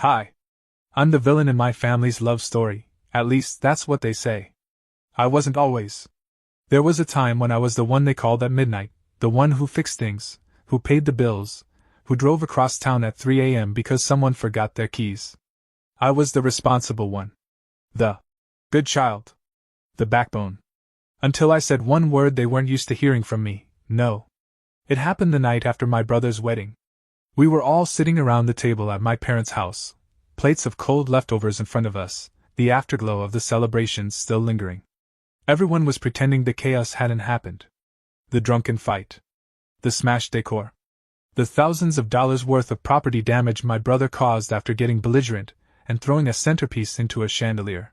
Hi. I'm the villain in my family's love story, at least that's what they say. I wasn't always. There was a time when I was the one they called at midnight, the one who fixed things, who paid the bills, who drove across town at 3 a.m. because someone forgot their keys. I was the responsible one. The good child. The backbone. Until I said one word they weren't used to hearing from me, no. It happened the night after my brother's wedding. We were all sitting around the table at my parents' house, plates of cold leftovers in front of us, the afterglow of the celebrations still lingering. Everyone was pretending the chaos hadn't happened. The drunken fight. The smashed decor. The thousands of dollars worth of property damage my brother caused after getting belligerent and throwing a centerpiece into a chandelier.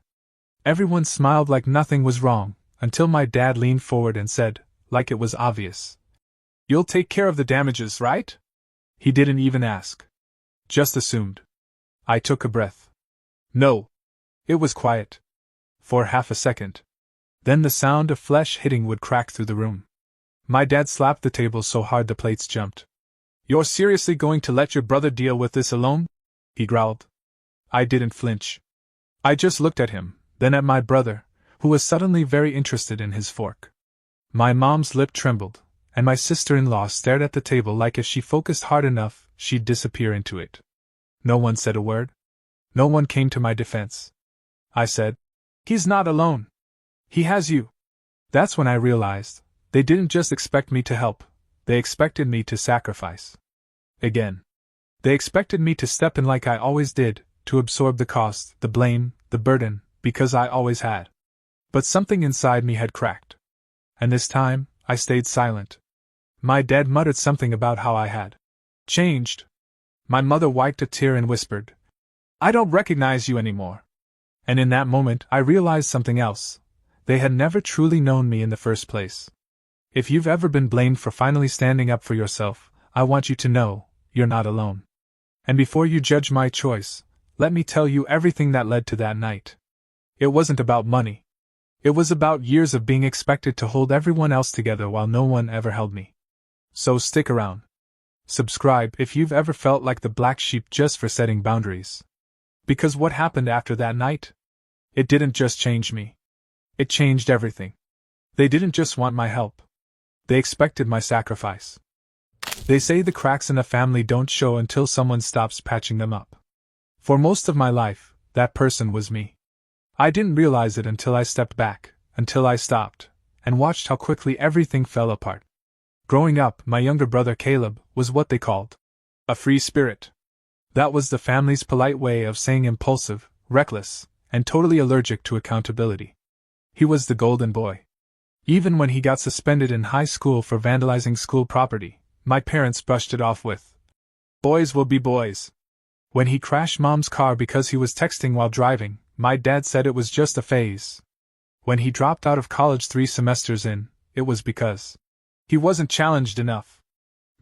Everyone smiled like nothing was wrong, until my dad leaned forward and said, like it was obvious, "You'll take care of the damages, right?" He didn't even ask. Just assumed. I took a breath. No. It was quiet. For half a second. Then the sound of flesh hitting would crack through the room. My dad slapped the table so hard the plates jumped. "You're seriously going to let your brother deal with this alone?" he growled. I didn't flinch. I just looked at him, then at my brother, who was suddenly very interested in his fork. My mom's lip trembled, and my sister-in-law stared at the table like if she focused hard enough, she'd disappear into it. No one said a word. No one came to my defense. I said, "He's not alone. He has you." That's when I realized, they didn't just expect me to help, they expected me to sacrifice. Again. They expected me to step in like I always did, to absorb the cost, the blame, the burden, because I always had. But something inside me had cracked. And this time, I stayed silent. My dad muttered something about how I had changed. My mother wiped a tear and whispered, "I don't recognize you anymore." And in that moment, I realized something else. They had never truly known me in the first place. If you've ever been blamed for finally standing up for yourself, I want you to know, you're not alone. And before you judge my choice, let me tell you everything that led to that night. It wasn't about money. It was about years of being expected to hold everyone else together while no one ever held me. So stick around. Subscribe if you've ever felt like the black sheep just for setting boundaries. Because what happened after that night? It didn't just change me. It changed everything. They didn't just want my help. They expected my sacrifice. They say the cracks in a family don't show until someone stops patching them up. For most of my life, that person was me. I didn't realize it until I stepped back, until I stopped, and watched how quickly everything fell apart. Growing up, my younger brother Caleb was what they called a free spirit. That was the family's polite way of saying impulsive, reckless, and totally allergic to accountability. He was the golden boy. Even when he got suspended in high school for vandalizing school property, my parents brushed it off with, "Boys will be boys." When he crashed Mom's car because he was texting while driving, my dad said it was just a phase. When he dropped out of college 3 semesters in, it was because he wasn't challenged enough.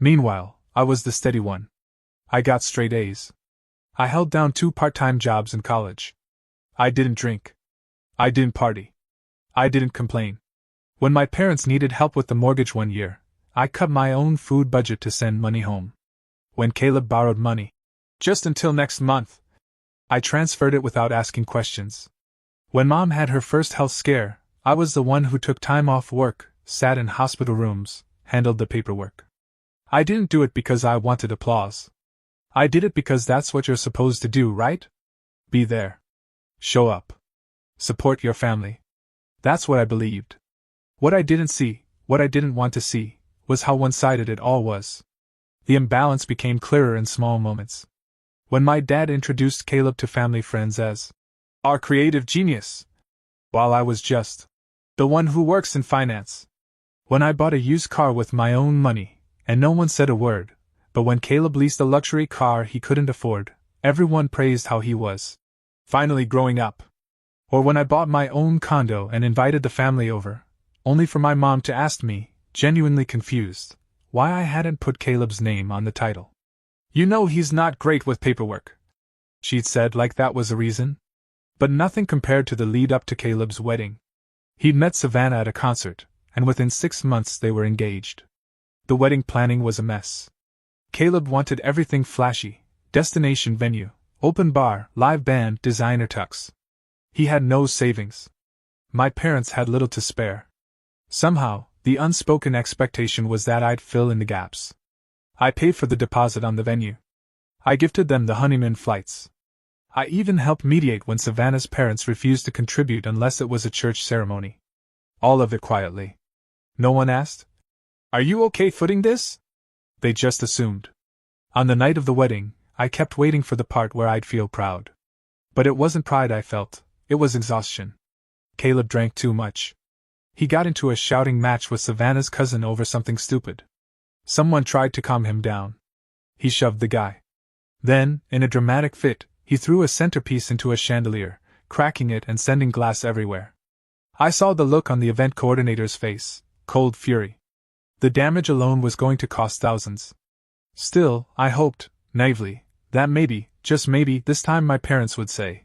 Meanwhile, I was the steady one. I got straight A's. I held down 2 part-time jobs in college. I didn't drink. I didn't party. I didn't complain. When my parents needed help with the mortgage one year, I cut my own food budget to send money home. When Caleb borrowed money, just until next month, I transferred it without asking questions. When Mom had her first health scare, I was the one who took time off work, sat in hospital rooms, handled the paperwork. I didn't do it because I wanted applause. I did it because that's what you're supposed to do, right? Be there. Show up. Support your family. That's what I believed. What I didn't see, what I didn't want to see, was how one-sided it all was. The imbalance became clearer in small moments. When my dad introduced Caleb to family friends as our creative genius, while I was just the one who works in finance. When I bought a used car with my own money, and no one said a word, but when Caleb leased a luxury car he couldn't afford, everyone praised how he was finally growing up. Or when I bought my own condo and invited the family over, only for my mom to ask me, genuinely confused, why I hadn't put Caleb's name on the title. "You know he's not great with paperwork," she'd said, like that was a reason. But nothing compared to the lead up to Caleb's wedding. He'd met Savannah at a concert, and within 6 months they were engaged. The wedding planning was a mess. Caleb wanted everything flashy, destination venue, Open bar, live band, designer tux. He had no savings. My parents had little to spare. Somehow, the unspoken expectation was that I'd fill in the gaps. I paid for the deposit on the venue. I gifted them the honeymoon flights. I even helped mediate when Savannah's parents refused to contribute unless it was a church ceremony. All of it quietly. No one asked, "Are you okay footing this?" They just assumed. On the night of the wedding, I kept waiting for the part where I'd feel proud. But it wasn't pride I felt, it was exhaustion. Caleb drank too much. He got into a shouting match with Savannah's cousin over something stupid. Someone tried to calm him down. He shoved the guy. Then, in a dramatic fit, he threw a centerpiece into a chandelier, cracking it and sending glass everywhere. I saw the look on the event coordinator's face, cold fury. The damage alone was going to cost thousands. Still, I hoped, naively, that maybe, just maybe, this time my parents would say,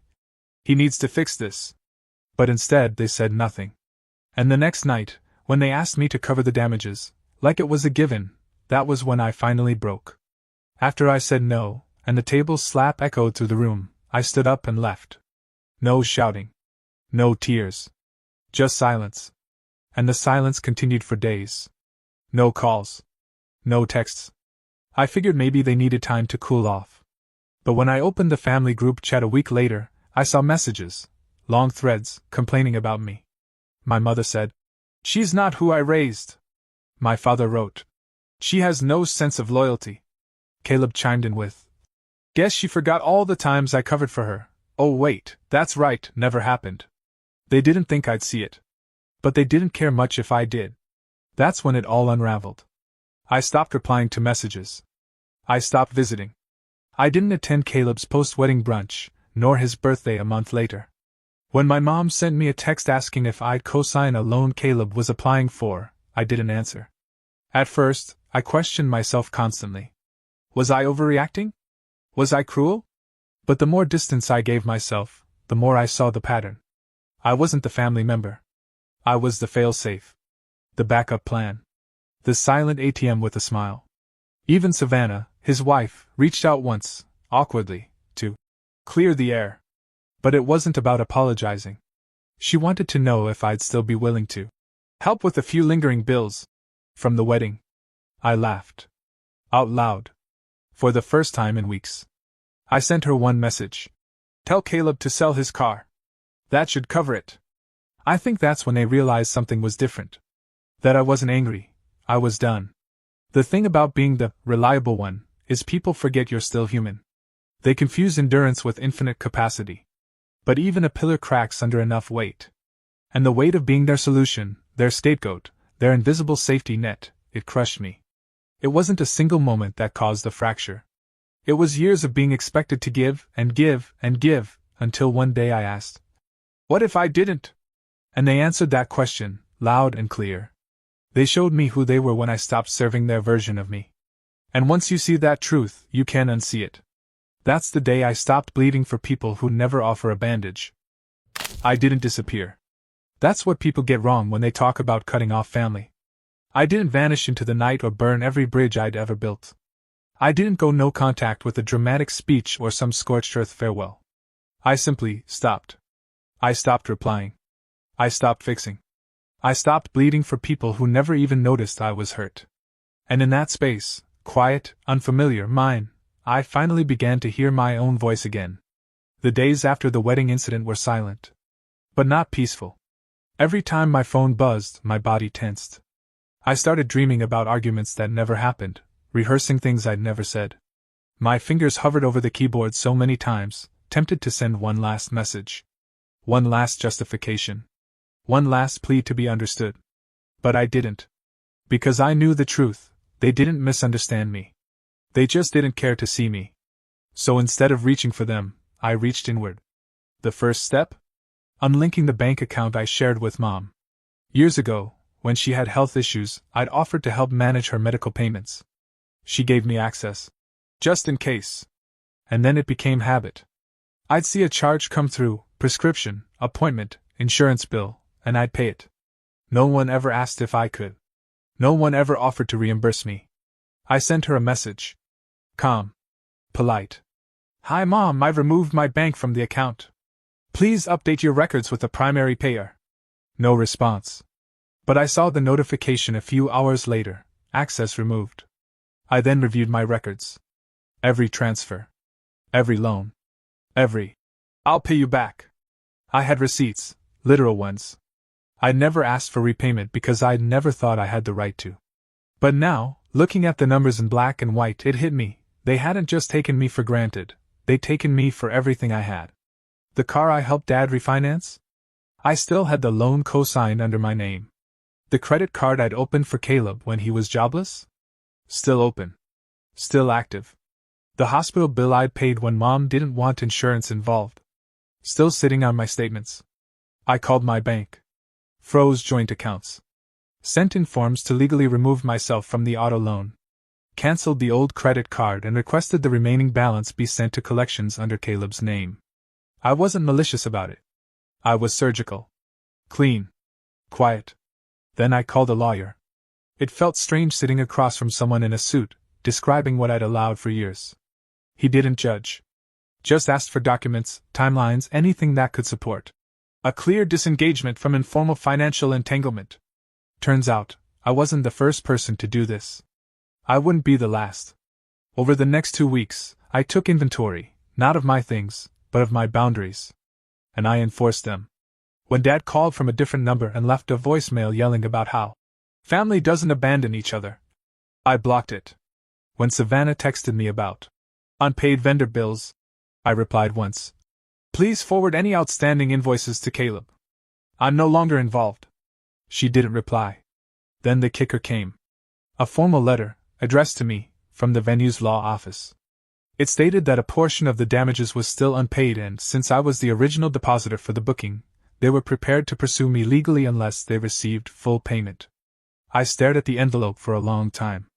"He needs to fix this." But instead they said nothing. And the next night, when they asked me to cover the damages, like it was a given, that was when I finally broke. After I said no, and the table's slap echoed through the room, I stood up and left. No shouting. No tears. Just silence. And the silence continued for days. No calls. No texts. I figured maybe they needed time to cool off. But when I opened the family group chat a week later, I saw messages, long threads, complaining about me. My mother said, "She's not who I raised." My father wrote, "She has no sense of loyalty." Caleb chimed in with, "Guess she forgot all the times I covered for her." Oh wait, that's right, never happened. They didn't think I'd see it. But they didn't care much if I did. That's when it all unraveled. I stopped replying to messages. I stopped visiting. I didn't attend Caleb's post-wedding brunch, nor his birthday a month later. When my mom sent me a text asking if I'd co-sign a loan Caleb was applying for, I didn't answer. At first, I questioned myself constantly. Was I overreacting? Was I cruel? But the more distance I gave myself, the more I saw the pattern. I wasn't the family member. I was the fail-safe. The backup plan. The silent ATM with a smile. Even Savannah, his wife, reached out once, awkwardly, to clear the air. But it wasn't about apologizing. She wanted to know if I'd still be willing to help with a few lingering bills from the wedding. I laughed. Out loud. For the first time in weeks. I sent her one message. "Tell Caleb to sell his car. That should cover it." I think that's when they realized something was different. That I wasn't angry. I was done. The thing about being the reliable one is people forget you're still human. They confuse endurance with infinite capacity. But even a pillar cracks under enough weight. And the weight of being their solution, their scapegoat, their invisible safety net, it crushed me. It wasn't a single moment that caused the fracture. It was years of being expected to give, and give, and give, until one day I asked, "What if I didn't?" And they answered that question, loud and clear. They showed me who they were when I stopped serving their version of me. And once you see that truth, you can't unsee it. That's the day I stopped bleeding for people who never offer a bandage. I didn't disappear. That's what people get wrong when they talk about cutting off family. I didn't vanish into the night or burn every bridge I'd ever built. I didn't go no contact with a dramatic speech or some scorched earth farewell. I simply stopped. I stopped replying. I stopped fixing. I stopped bleeding for people who never even noticed I was hurt. And in that space, quiet, unfamiliar, mine, I finally began to hear my own voice again. The days after the wedding incident were silent. But not peaceful. Every time my phone buzzed, my body tensed. I started dreaming about arguments that never happened, rehearsing things I'd never said. My fingers hovered over the keyboard so many times, tempted to send one last message. One last justification. One last plea to be understood. But I didn't. Because I knew the truth, they didn't misunderstand me. They just didn't care to see me. So instead of reaching for them, I reached inward. The first step? Unlinking the bank account I shared with Mom. Years ago, when she had health issues, I'd offered to help manage her medical payments. She gave me access. Just in case. And then it became habit. I'd see a charge come through, prescription, appointment, insurance bill, and I'd pay it. No one ever asked if I could. No one ever offered to reimburse me. I sent her a message. Calm. Polite. "Hi Mom, I've removed my bank from the account. Please update your records with the primary payer." No response. But I saw the notification a few hours later: access removed. I then reviewed my records. Every transfer. Every loan. Every "I'll pay you back." I had receipts, literal ones. I'd never asked for repayment because I'd never thought I had the right to. But now, looking at the numbers in black and white, it hit me. They hadn't just taken me for granted, they'd taken me for everything I had. The car I helped Dad refinance? I still had the loan co-signed under my name. The credit card I'd opened for Caleb when he was jobless? Still open. Still active. The hospital bill I'd paid when Mom didn't want insurance involved. Still sitting on my statements. I called my bank. Froze joint accounts. Sent in forms to legally remove myself from the auto loan. Cancelled the old credit card and requested the remaining balance be sent to collections under Caleb's name. I wasn't malicious about it. I was surgical. Clean. Quiet. Then I called a lawyer. It felt strange sitting across from someone in a suit, describing what I'd allowed for years. He didn't judge. Just asked for documents, timelines, anything that could support a clear disengagement from informal financial entanglement. Turns out, I wasn't the first person to do this. I wouldn't be the last. Over the next 2 weeks, I took inventory, not of my things, but of my boundaries. And I enforced them. When Dad called from a different number and left a voicemail yelling about how family doesn't abandon each other, I blocked it. When Savannah texted me about unpaid vendor bills, I replied once, "Please forward any outstanding invoices to Caleb. I'm no longer involved." She didn't reply. Then the kicker came. A formal letter, addressed to me, from the venue's law office. It stated that a portion of the damages was still unpaid and, since I was the original depositor for the booking, they were prepared to pursue me legally unless they received full payment. I stared at the envelope for a long time.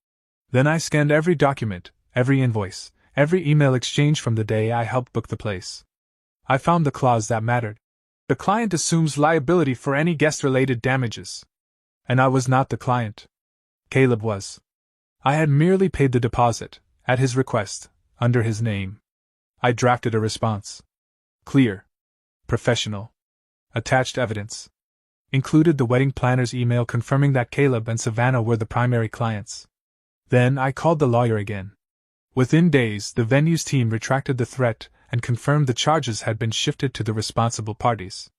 Then I scanned every document, every invoice, every email exchange from the day I helped book the place. I found the clause that mattered. The client assumes liability for any guest-related damages. And I was not the client. Caleb was. I had merely paid the deposit, at his request, under his name. I drafted a response. Clear. Professional. Attached evidence. Included the wedding planner's email confirming that Caleb and Savannah were the primary clients. Then I called the lawyer again. Within days, the venue's team retracted the threat and confirmed the charges had been shifted to the responsible parties.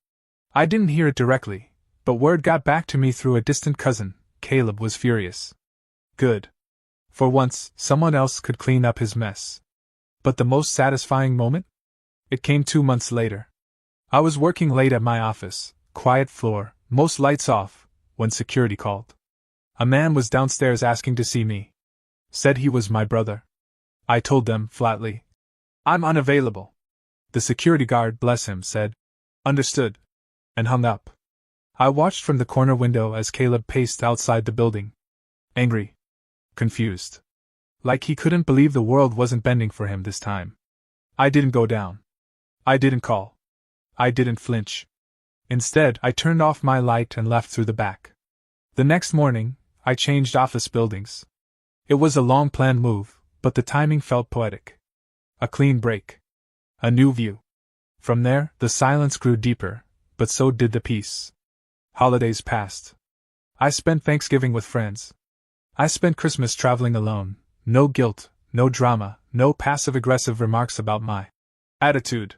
I didn't hear it directly, but word got back to me through a distant cousin. Caleb was furious. Good. For once, someone else could clean up his mess. But the most satisfying moment? It came 2 months later. I was working late at my office, quiet floor, most lights off, when security called. A man was downstairs asking to see me. Said he was my brother. I told them, flatly, "I'm unavailable." The security guard, bless him, said, "Understood," and hung up. I watched from the corner window as Caleb paced outside the building. Angry. Confused. Like he couldn't believe the world wasn't bending for him this time. I didn't go down. I didn't call. I didn't flinch. Instead, I turned off my light and left through the back. The next morning, I changed office buildings. It was a long-planned move, but the timing felt poetic. A clean break. A new view. From there, the silence grew deeper, but so did the peace. Holidays passed. I spent Thanksgiving with friends. I spent Christmas traveling alone. No guilt, no drama, no passive-aggressive remarks about my attitude.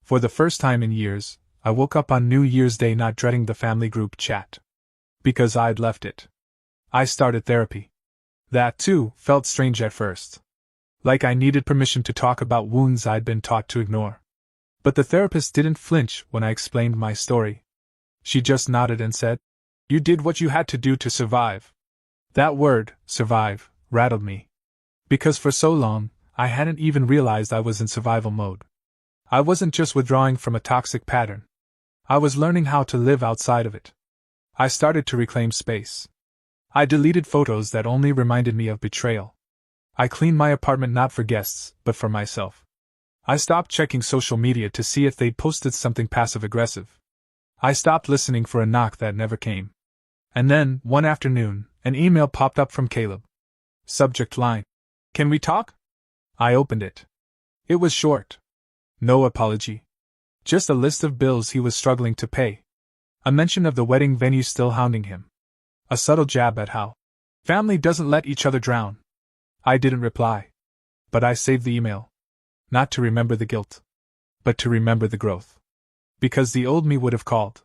For the first time in years, I woke up on New Year's Day not dreading the family group chat. Because I'd left it. I started therapy. That, too, felt strange at first. Like I needed permission to talk about wounds I'd been taught to ignore. But the therapist didn't flinch when I explained my story. She just nodded and said, "You did what you had to do to survive." That word, survive, rattled me. Because for so long, I hadn't even realized I was in survival mode. I wasn't just withdrawing from a toxic pattern. I was learning how to live outside of it. I started to reclaim space. I deleted photos that only reminded me of betrayal. I cleaned my apartment not for guests, but for myself. I stopped checking social media to see if they'd posted something passive-aggressive. I stopped listening for a knock that never came. And then, one afternoon, an email popped up from Caleb. Subject line: "Can we talk?" I opened it. It was short. No apology. Just a list of bills he was struggling to pay. A mention of the wedding venue still hounding him. A subtle jab at how family doesn't let each other drown. I didn't reply. But I saved the email. Not to remember the guilt, but to remember the growth. Because the old me would have called.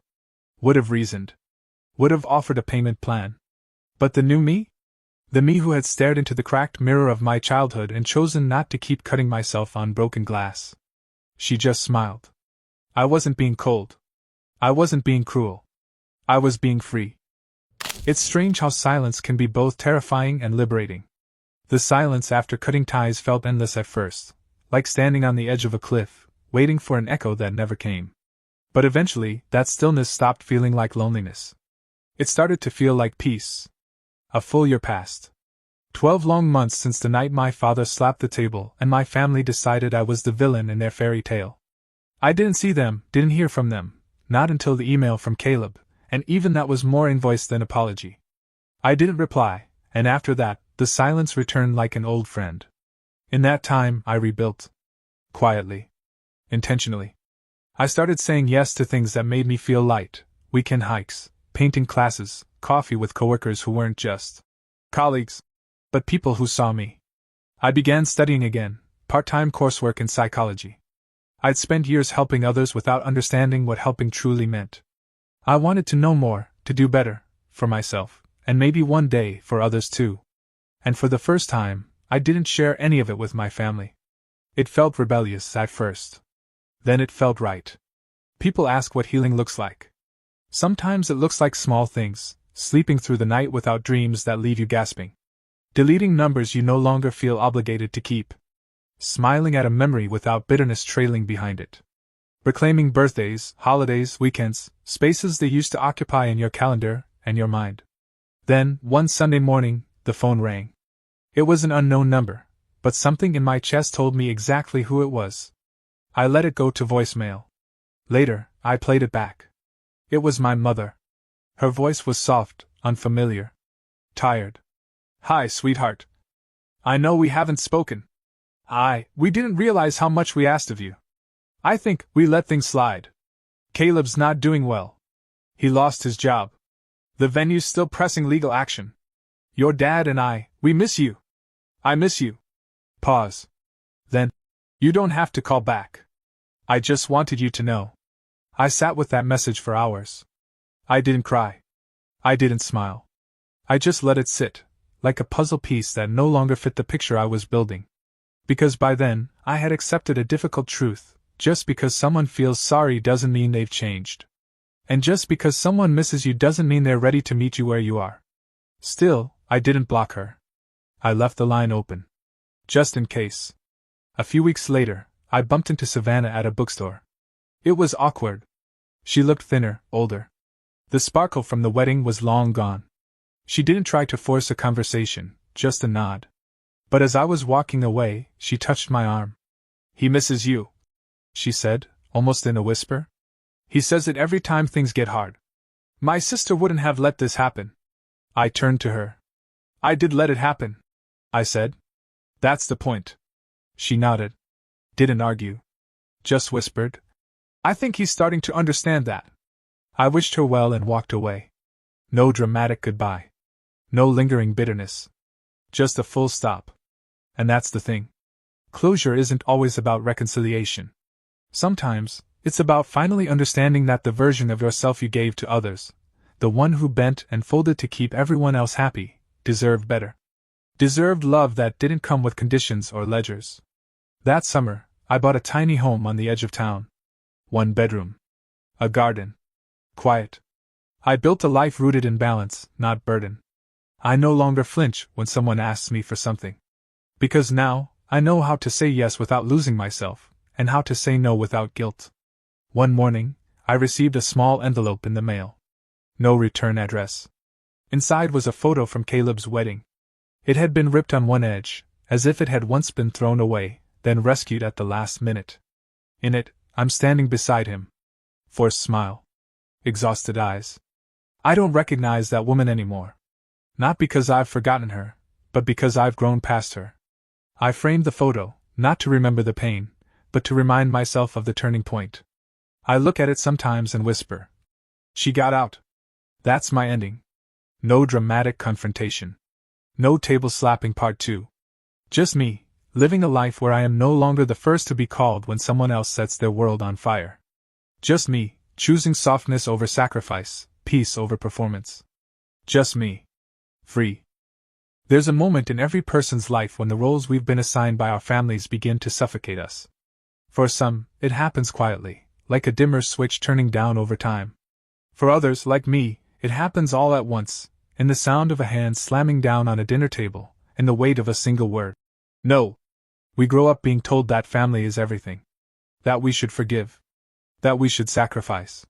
Would have reasoned. Would have offered a payment plan. But the new me? The me who had stared into the cracked mirror of my childhood and chosen not to keep cutting myself on broken glass. She just smiled. I wasn't being cold. I wasn't being cruel. I was being free. It's strange how silence can be both terrifying and liberating. The silence after cutting ties felt endless at first, like standing on the edge of a cliff, waiting for an echo that never came. But eventually, that stillness stopped feeling like loneliness. It started to feel like peace. A full year passed. 12 long months since the night my father slapped the table and my family decided I was the villain in their fairy tale. I didn't see them, didn't hear from them, not until the email from Caleb, and even that was more invoice than apology. I didn't reply, and after that, the silence returned like an old friend. In that time, I rebuilt. Quietly. Intentionally. I started saying yes to things that made me feel light: weekend hikes, painting classes, coffee with coworkers who weren't just colleagues, but people who saw me. I began studying again, part-time coursework in psychology. I'd spent years helping others without understanding what helping truly meant. I wanted to know more, to do better, for myself, and maybe one day for others too. And for the first time, I didn't share any of it with my family. It felt rebellious at first. Then it felt right. People ask what healing looks like. Sometimes it looks like small things: sleeping through the night without dreams that leave you gasping. Deleting numbers you no longer feel obligated to keep. Smiling at a memory without bitterness trailing behind it. Reclaiming birthdays, holidays, weekends, spaces they used to occupy in your calendar and your mind. Then, one Sunday morning, the phone rang. It was an unknown number, but something in my chest told me exactly who it was. I let it go to voicemail. Later, I played it back. It was my mother. Her voice was soft, unfamiliar. Tired. "Hi, sweetheart. I know we haven't spoken. We didn't realize how much we asked of you. I think we let things slide. Caleb's not doing well. He lost his job. The venue's still pressing legal action. Your dad and we miss you. I miss you." Pause. Then, "You don't have to call back. I just wanted you to know." I sat with that message for hours. I didn't cry. I didn't smile. I just let it sit, like a puzzle piece that no longer fit the picture I was building. Because by then, I had accepted a difficult truth: just because someone feels sorry doesn't mean they've changed. And just because someone misses you doesn't mean they're ready to meet you where you are. Still, I didn't block her. I left the line open. Just in case. A few weeks later, I bumped into Savannah at a bookstore. It was awkward. She looked thinner, older. The sparkle from the wedding was long gone. She didn't try to force a conversation, just a nod. But as I was walking away, she touched my arm. "He misses you," she said, almost in a whisper. "He says it every time things get hard. My sister wouldn't have let this happen." I turned to her. "I did let it happen," I said. "That's the point." She nodded. Didn't argue. Just whispered, "I think he's starting to understand that." I wished her well and walked away. No dramatic goodbye. No lingering bitterness. Just a full stop. And that's the thing. Closure isn't always about reconciliation. Sometimes, it's about finally understanding that the version of yourself you gave to others, the one who bent and folded to keep everyone else happy, deserved better. Deserved love that didn't come with conditions or ledgers. That summer, I bought a tiny home on the edge of town. 1 bedroom. A garden. Quiet. I built a life rooted in balance, not burden. I no longer flinch when someone asks me for something. Because now, I know how to say yes without losing myself, and how to say no without guilt. One morning, I received a small envelope in the mail. No return address. Inside was a photo from Caleb's wedding. It had been ripped on one edge, as if it had once been thrown away, then rescued at the last minute. In it, I'm standing beside him. Forced smile. Exhausted eyes. I don't recognize that woman anymore. Not because I've forgotten her, but because I've grown past her. I framed the photo, Not to remember the pain, but to remind myself of the turning point. I look at it sometimes and whisper, "She got out." That's my ending. No dramatic confrontation. No table slapping part 2. Just me, living a life where I am no longer the first to be called when someone else sets their world on fire. Just me, choosing softness over sacrifice, peace over performance. Just me. Free. There's a moment in every person's life when the roles we've been assigned by our families begin to suffocate us. For some, it happens quietly, like a dimmer switch turning down over time. For others, like me, it happens all at once, in the sound of a hand slamming down on a dinner table, in the weight of a single word. No. We grow up being told that family is everything. That we should forgive. That we should sacrifice.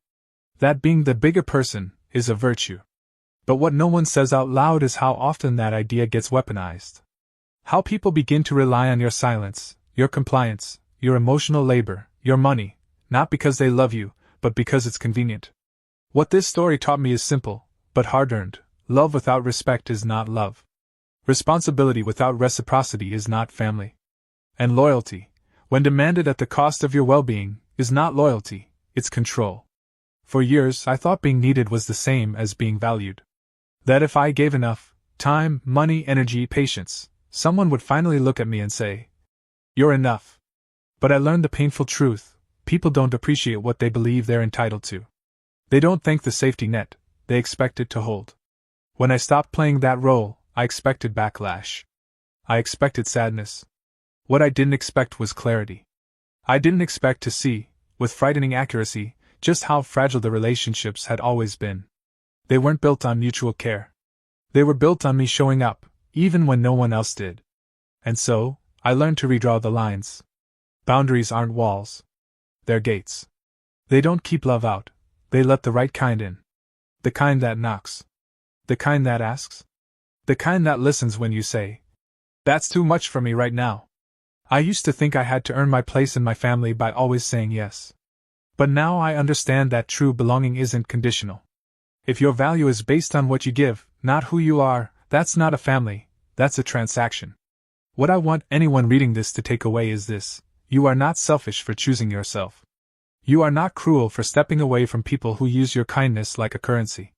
That being the bigger person is a virtue. But what no one says out loud is how often that idea gets weaponized. How people begin to rely on your silence, your compliance, your emotional labor, your money, not because they love you, but because it's convenient. What this story taught me is simple, but hard-earned. Love without respect is not love. Responsibility without reciprocity is not family. And loyalty, when demanded at the cost of your well-being, is not loyalty, it's control. For years I thought being needed was the same as being valued. That if I gave enough time, money, energy, patience, someone would finally look at me and say, "You're enough." But I learned the painful truth: people don't appreciate what they believe they're entitled to. They don't thank the safety net, they expect it to hold. When I stopped playing that role, I expected backlash. I expected sadness. What I didn't expect was clarity. I didn't expect to see, with frightening accuracy, just how fragile the relationships had always been. They weren't built on mutual care. They were built on me showing up, even when no one else did. And so, I learned to redraw the lines. Boundaries aren't walls. They're gates. They don't keep love out, they let the right kind in. The kind that knocks. The kind that asks. The kind that listens when you say, "That's too much for me right now." I used to think I had to earn my place in my family by always saying yes. But now I understand that true belonging isn't conditional. If your value is based on what you give, not who you are, that's not a family, that's a transaction. What I want anyone reading this to take away is this: you are not selfish for choosing yourself. You are not cruel for stepping away from people who use your kindness like a currency.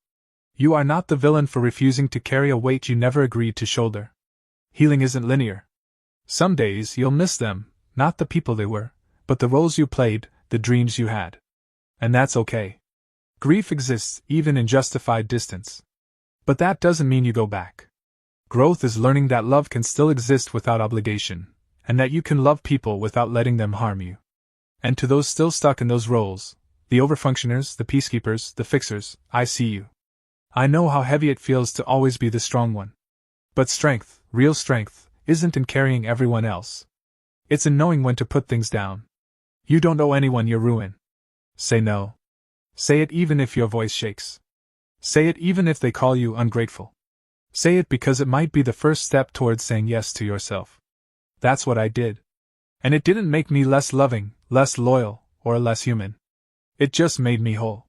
You are not the villain for refusing to carry a weight you never agreed to shoulder. Healing isn't linear. Some days you'll miss them, not the people they were, but the roles you played, the dreams you had. And that's okay. Grief exists even in justified distance. But that doesn't mean you go back. Growth is learning that love can still exist without obligation, and that you can love people without letting them harm you. And to those still stuck in those roles, the overfunctioners, the peacekeepers, the fixers, I see you. I know how heavy it feels to always be the strong one. But strength, real strength, isn't in carrying everyone else. It's in knowing when to put things down. You don't owe anyone your ruin. Say no. Say it even if your voice shakes. Say it even if they call you ungrateful. Say it because it might be the first step towards saying yes to yourself. That's what I did. And it didn't make me less loving, less loyal, or less human. It just made me whole.